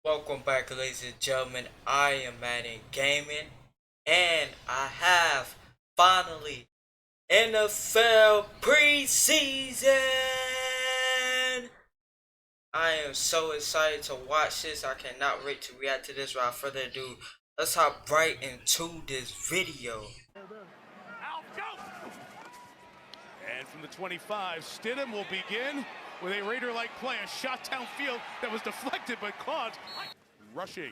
Welcome back, ladies and gentlemen. I am Madden Gaming, and I have finally NFL preseason. I am so excited to watch this. I cannot wait to react to this. Without further ado, let's hop right into this video. And from the 25, Stidham will begin with a Raider-like play, a shot downfield that was deflected but caught. Rushing.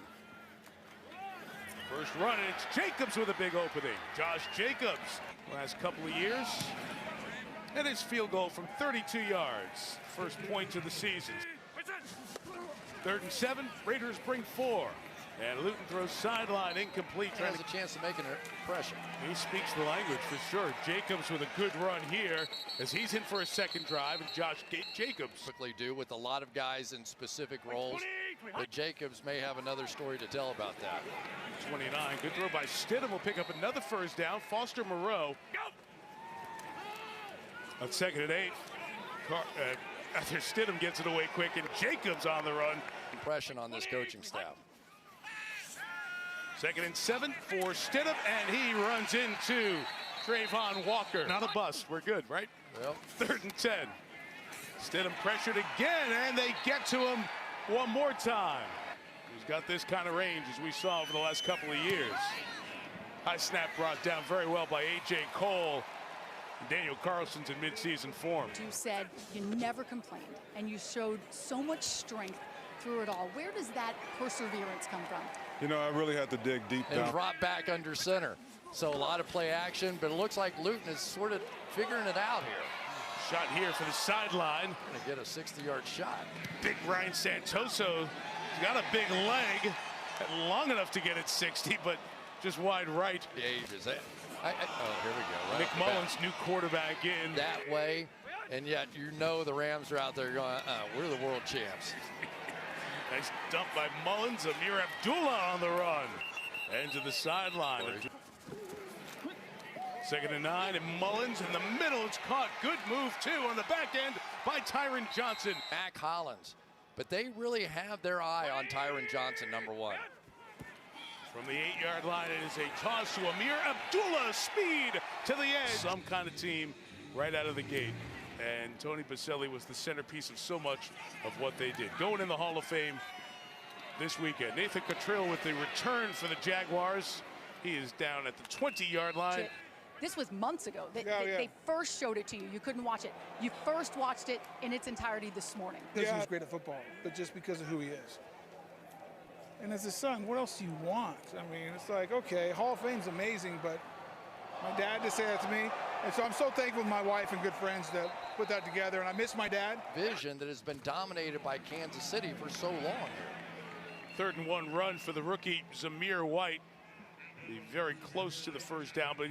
First run, and it's Jacobs with a big opening. Josh Jacobs, last couple of years. And his field goal from 32 yards. First point of the season. 3rd and 7, Raiders bring 4. And Luton throws sideline incomplete. He has a chance of making an impression. He speaks the language for sure. Jacobs with a good run here as he's in for a second drive, and Josh Jacobs Quickly do with a lot of guys in specific roles, but Jacobs may have another story to tell about that. 29, good throw by Stidham, will pick up another first down. Foster Moreau on 2nd and 8. After Stidham gets it away quick, and Jacobs on the run. Impression on this coaching staff. 2nd and 7 for Stidham, and he runs into Trayvon Walker. Not a bust. We're good, right? Well, 3rd and 10. Stidham pressured again, and they get to him one more time. He's got this kind of range as we saw over the last couple of years. High snap brought down very well by A.J. Cole. Daniel Carlson's in midseason form. You said you never complained, and you showed so much strength through it all. Where does that perseverance come from? You know, I really had to dig deep down. and drop back under center. So a lot of play action, but it looks like Luton is sort of figuring it out here. Shot here for the sideline. Going to get a 60-yard shot. Big Ryan Santoso. He's got a big leg. Long enough to get it 60, but just wide right. The age is that. Oh, here we go. Right Nick off the bat. Mullins, new quarterback in. That way, and yet you know the Rams are out there going, we're the world champs. Nice dump by Mullins. Amir Abdullah on the run. And to the sideline. 2nd and 9, and Mullins in the middle. It's caught. Good move, too, on the back end by Tyron Johnson. Mac Hollins. But they really have their eye on Tyron Johnson, number 1. From the 8-yard line, it is a toss to Amir Abdullah. Speed to the edge. Some kind of team right out of the gate. And Tony Baselli was the centerpiece of so much of what they did. Going in the Hall of Fame this weekend. Nathan Cottrell with the return for the Jaguars. He is down at the 20-yard line. This was months ago. They first showed it to you. You couldn't watch it. You first watched it in its entirety this morning. Because he was great at football, but just because of who he is. And as his son, what else do you want? I mean, it's like, okay, Hall of Fame's amazing, but my dad just said that to me. And so I'm so thankful to my wife and good friends that put that together, and I miss my dad. Vision that has been dominated by Kansas City for so long here. 3rd and 1 run for the rookie Zamir White. Be very close to the first down, but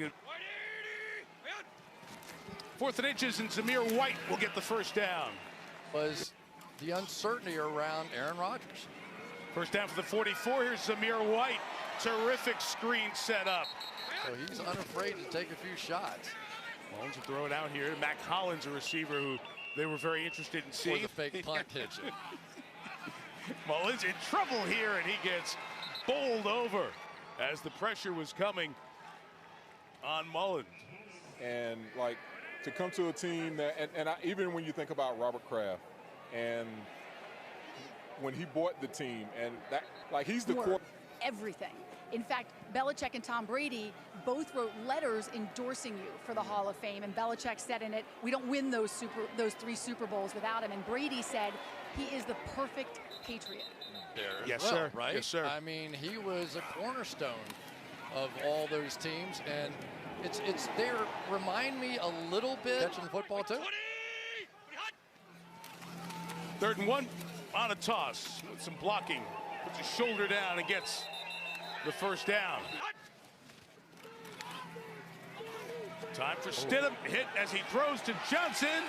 4th and inches, and Zamir White will get the first down. Was the uncertainty around Aaron Rodgers. First down for the 44. Here's Zamir White. Terrific screen set up. So he's unafraid to take a few shots. Mullins will throw it out here. Mac Hollins, a receiver who they were very interested in seeing. Or the fake punt hitch. Mullins in trouble here, and he gets bowled over as the pressure was coming on Mullins. And, like, to come to a team that, even when you think about Robert Kraft, and when he bought the team, and that, like, he's the core. Everything. In fact, Belichick and Tom Brady both wrote letters endorsing you for the Hall of Fame, and Belichick said in it, we don't win those 3 Super Bowls without him, and Brady said he is the perfect Patriot. Yes, well, sir. Right? Yes, sir. I mean, he was a cornerstone of all those teams, and it's they remind me a little bit catching football too. 3rd and 1 on a toss with some blocking. Puts his shoulder down and gets the first down. Time for Stidham. Hit as he throws to Johnson.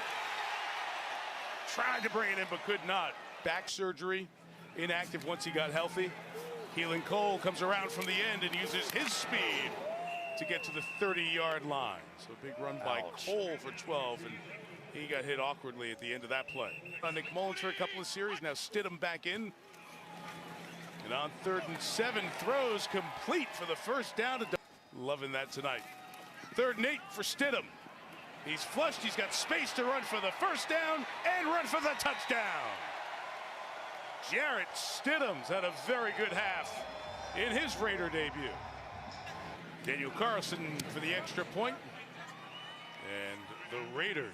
Tried to bring it in, but could not. Back surgery. Inactive once he got healthy. Keelan Cole comes around from the end and uses his speed to get to the 30-yard line. So a big run by Cole for 12, and he got hit awkwardly at the end of that play. Nick Mullins for a couple of series. Now Stidham back in. And on 3rd and 7, throws complete for the first down. Loving that tonight. 3rd and 8 for Stidham. He's flushed. He's got space to run for the first down and run for the touchdown. Jarrett Stidham's had a very good half in his Raider debut. Daniel Carlson for the extra point. And the Raiders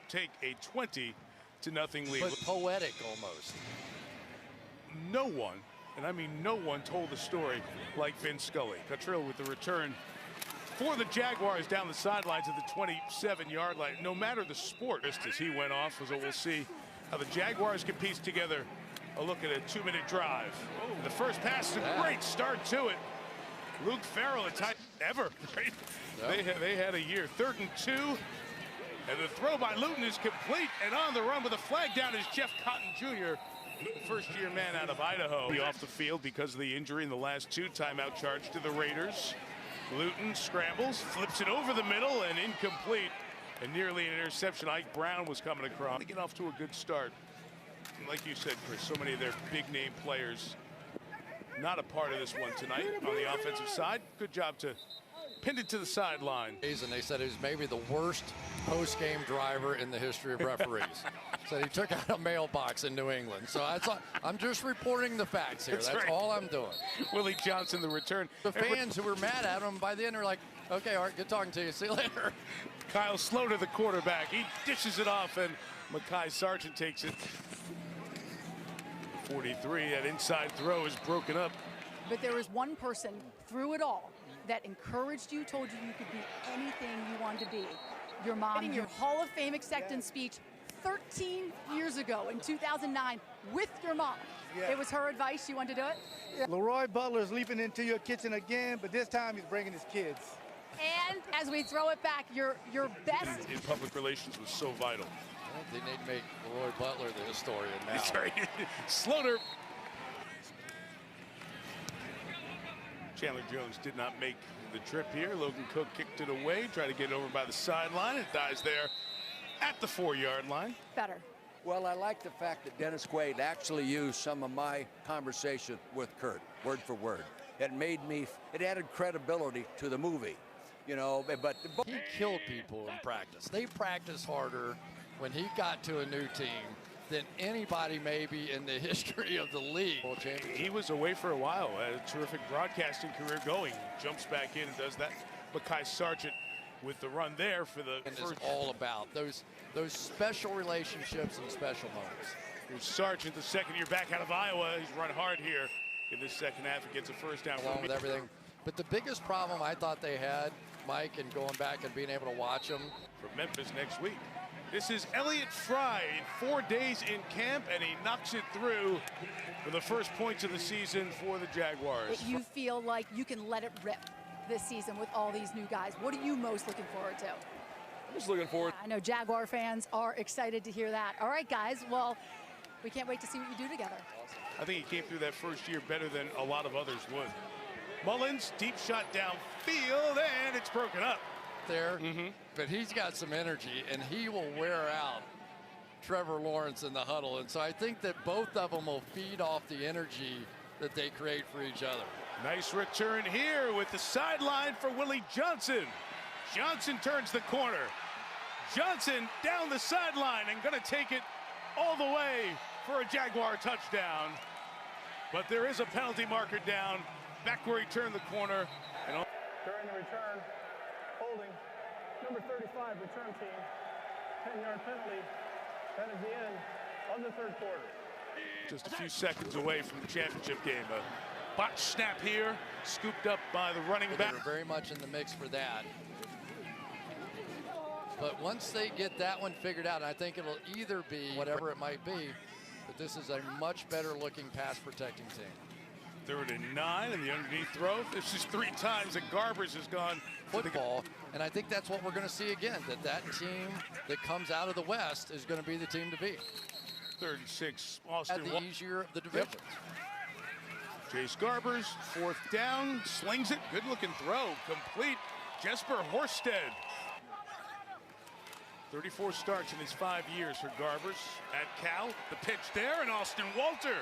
take a 20-0 lead. But poetic almost. No one, and I mean no one, told the story like Vin Scully. Cottrell with the return for the Jaguars down the sideline to the 27-yard line. No matter the sport, just as he went off, so we'll see how the Jaguars can piece together a look at a 2-minute drive. The first pass is a great start to it. Luke Farrell, a tight ever. Right? Yep. They had a year. 3rd and 2. And the throw by Luton is complete. And on the run with a flag down is Jeff Cotton Jr., the first-year man out of Idaho. Off the field because of the injury in the last 2. Timeout charge to the Raiders. Luton scrambles, flips it over the middle, and incomplete. And nearly an interception. Ike Brown was coming across. They get off to a good start. And like you said, Chris, so many of their big-name players not a part of this one tonight on the offensive side. Good job to pin it to the sideline. And they said he was maybe the worst post-game driver in the history of referees. Said he took out a mailbox in New England. So I thought, I'm just reporting the facts here. That's right. All I'm doing. Willie Johnson, the return. The fans who were mad at him, by the end are like, okay, Art, good talking to you. See you later. Kyle Sloter, the quarterback. He dishes it off, and Mekhi Sargent takes it. 43, that inside throw is broken up. But there was one person through it all that encouraged you, told you you could be anything you wanted to be. Your mom. In your Hall of Fame acceptance speech 13 years ago in 2009 with your mom. Yeah. It was her advice. You wanted to do it? Yeah. Leroy Butler's leaping into your kitchen again, but this time he's bringing his kids. And as we throw it back, your best. In public relations was so vital. They need to make Leroy Butler the historian now. Sorry. Sloter. Chandler Jones did not make the trip here. Logan Cook kicked it away, tried to get it over by the sideline. It dies there at the 4-yard line. Better. Well, I like the fact that Dennis Quaid actually used some of my conversation with Kurt, word for word. It added credibility to the movie, you know, but he killed people in practice. They practice harder when he got to a new team than anybody maybe in the history of the league. He was away for a while, had a terrific broadcasting career going. Jumps back in and does that. Mekhi Sargent with the run there for the first. It's all about those special relationships and special moments. Here's Sargent, the second year back out of Iowa. He's run hard here in this second half. He gets a first down. Along with everything. But the biggest problem I thought they had, Mike, and going back and being able to watch them. For Memphis next week. This is Elliott Fry in 4 days in camp, and he knocks it through for the first points of the season for the Jaguars. You feel like you can let it rip this season with all these new guys. What are you most looking forward to? I'm just looking forward. I know Jaguar fans are excited to hear that. All right, guys. Well, we can't wait to see what you do together. I think he came through that first year better than a lot of others would. Mullins, deep shot downfield, and it's broken up. There, but he's got some energy, and he will wear out Trevor Lawrence in the huddle. And so I think that both of them will feed off the energy that they create for each other. Nice return here with the sideline for Willie Johnson. Johnson turns the corner. Johnson down the sideline and going to take it all the way for a Jaguar touchdown. But there is a penalty marker down back where he turned the corner. And during the return, holding number 35 return team, 10-yard penalty. That is the end of the third quarter. Just a few seconds away from the championship game. A botch snap here, scooped up by the running back. They're very much in the mix for that. But once they get that one figured out, I think it'll either be whatever it might be, but this is a much better looking pass protecting team. 3rd and 9, and the underneath throw. This is 3 times that Garbers has gone football, and I think that's what we're going to see again, that team that comes out of the West is going to be the team to beat. 3rd and 6, Austin. At the easier of the divisions. Yep. Chase Garbers, 4th down, slings it, good looking throw, complete. Jesper Horsted. 34 starts in his 5 years for Garbers at Cal. The pitch there, and Austin Walter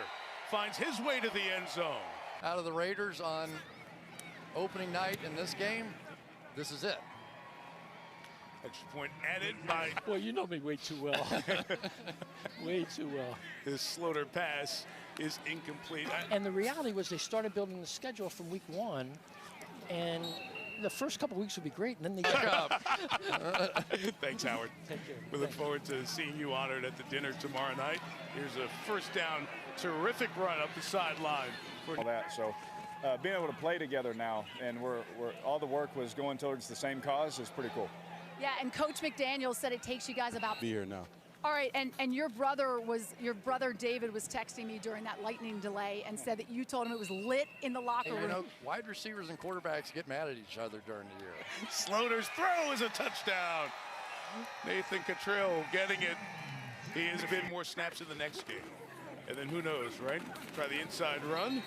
finds his way to the end zone. Out of the Raiders on opening night in this game, this is it. Extra point added by... Well, you know me way too well. Way too well. His Slaughter pass is incomplete. And the reality was they started building the schedule from week 1, and the first couple weeks would be great, and then they took up. Thanks, Howard. Take care. We look forward to seeing you honored at the dinner tomorrow night. Here's a first down, terrific run up the sideline. All that, so being able to play together now, and we're all the work was going towards the same cause is pretty cool. Yeah, and Coach McDaniel said it takes you guys about... Be here now. All right, and your brother David was texting me during that lightning delay and said that you told him it was lit in the locker room. You know, wide receivers and quarterbacks get mad at each other during the year. Slaughter's throw is a touchdown. Nathan Cottrell getting it. He has been more snaps in the next game. And then who knows, right? Try the inside run.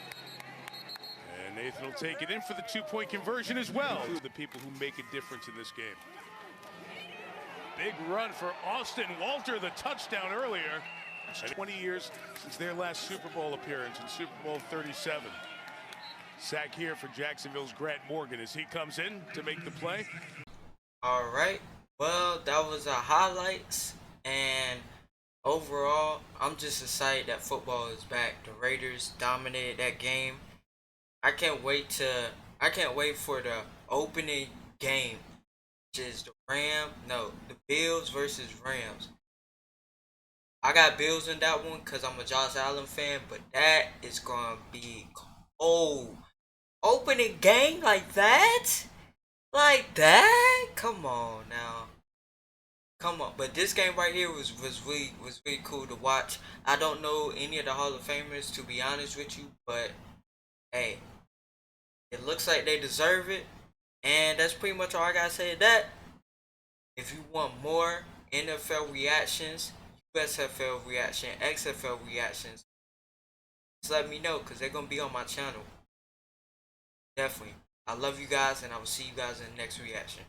And Nathan will take it in for the 2-point conversion as well. The people who make a difference in this game. Big run for Austin Walter, the touchdown earlier. 20 years since their last Super Bowl appearance in Super Bowl 37. Sack here for Jacksonville's Grant Morgan as he comes in to make the play. All right. Well, that was our highlights, and overall, I'm just excited that football is back. The Raiders dominated that game. I can't wait for the opening game, which is the Bills versus Rams. I got Bills in that one because I'm a Josh Allen fan, but that is going to be cold. Opening game like that? Like that? Come on now. Come on. But this game right here was really cool to watch. I don't know any of the Hall of Famers, to be honest with you, but hey, it looks like they deserve it. And that's pretty much all I gotta say to that. If you want more NFL reactions, USFL reaction, XFL reactions, just let me know because they're gonna be on my channel. Definitely. I love you guys, and I will see you guys in the next reaction.